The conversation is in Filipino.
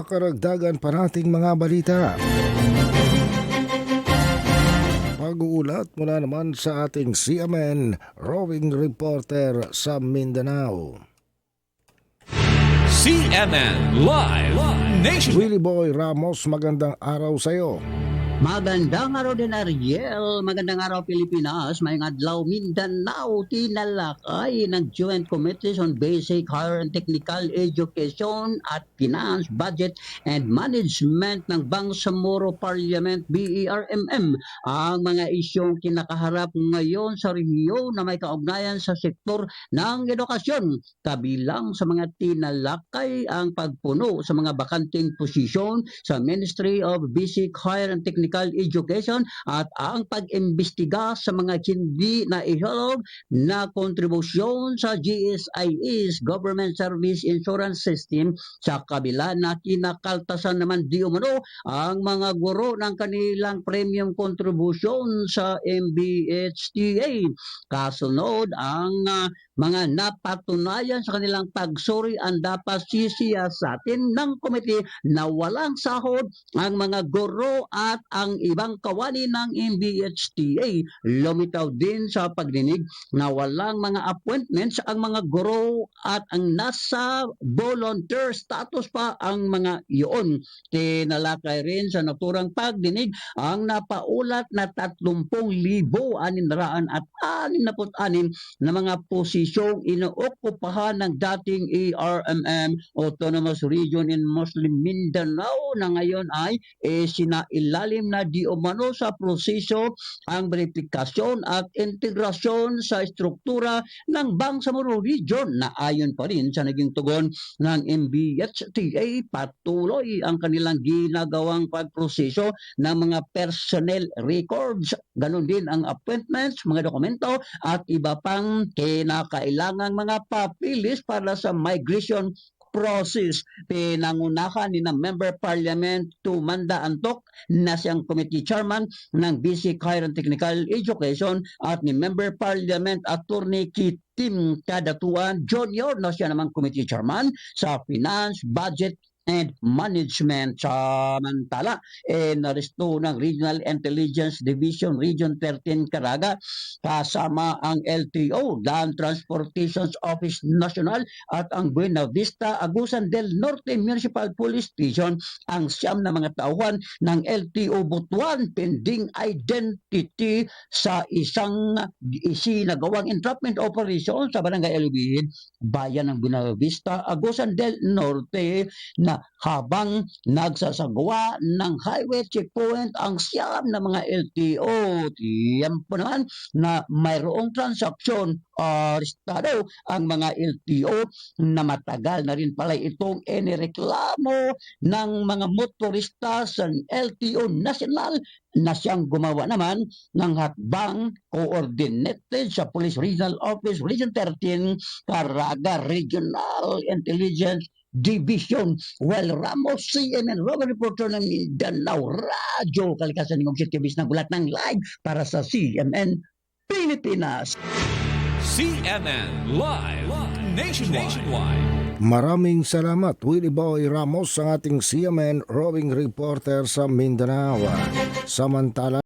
Karagdagan pa nating mga balita. Pag-uulat mula naman sa ating CMN roving reporter sa Mindanao. CMN Live Nation. Willie Boy Ramos, magandang araw sa iyo. Magandang araw din, Ariel. Magandang araw, Pilipinas. May adlaw Mindanao, tinalakay ng Joint Committees on Basic, Higher and Technical Education at Finance, Budget and Management ng Bangsamoro Parliament, BERMM, ang mga isyong kinakaharap ngayon sa rehiyon na may kaugnayan sa sektor ng edukasyon. Kabilang sa mga tinalakay ang pagpuno sa mga bakanting posisyon sa Ministry of Basic, Higher and Technical Education at ang pag-imbestiga sa mga hindi na ihalog na kontribusyon sa GSIS, Government Service Insurance System, sa kabila na kinakaltasan naman di umano ang mga guro ng kanilang premium contribution sa MBHTA. Kasunod ang mga napatunayan sa kanilang pagsuri ang dapat sisiyasatin ng komite na walang sahod ang mga guro at ang ibang kawani ng MBHTA. Lumitaw din sa pagdinig na walang mga appointments ang mga guro at ang nasa volunteer status pa ang mga iyon. Tinalakay rin sa naturang pagdinig ang napaulat na 30,666 na mga posisyong inookupahan ng dating ARMM Autonomous Region in Muslim Mindanao na ngayon ay sinailalim na di umano sa proseso ang verifikasyon at integrasyon sa struktura ng Bangsamoro Region na ayon pa rin sa naging tugon ng MBHTA. Patuloy ang kanilang ginagawang pagproseso ng mga personnel records, ganun din ang appointments, mga dokumento at iba pang kinakailangang mga papilis para sa migration process. Pinangunahan ni na Member Parliament Tumanda Antok na siyang committee chairman ng Basic, Higher and Technical Education at ni Member Parliament Attorney Kitim Kadatuan Jr. na siya namang committee chairman sa Finance, Budget and Management. Samantala, naresto ng Regional Intelligence Division Region 13 Caraga kasama ang LTO, Land Transportation Office National at ang Buena Vista Agusan del Norte Municipal Police Station ang siyam na mga tauhan ng LTO Butuan pending identity sa isang isinagawang entrapment operation sa Barangay Alubid, bayan ng Buena Vista Agusan del Norte na habang nagsasagawa ng highway checkpoint ang siyam na mga LTO. Tiyempo naman na mayroong transaksyon arestado ang mga LTO na matagal na rin pala itong inireklamo ng mga motorista sa LTO National na siyang gumawa naman ng hakbang coordinated sa Police Regional Office Region 13 Caraga Regional Intelligence Division. Well, Ramos, CMN Robert Reporter ng Mindanao Radyo Kalikasan ng Objektibis na gulat ng live para sa CMN Pilipinas. CMN Live Nationwide. Maraming salamat, Willie Boy Ramos, ang ating CMN roving reporter sa Mindanao. Samantala,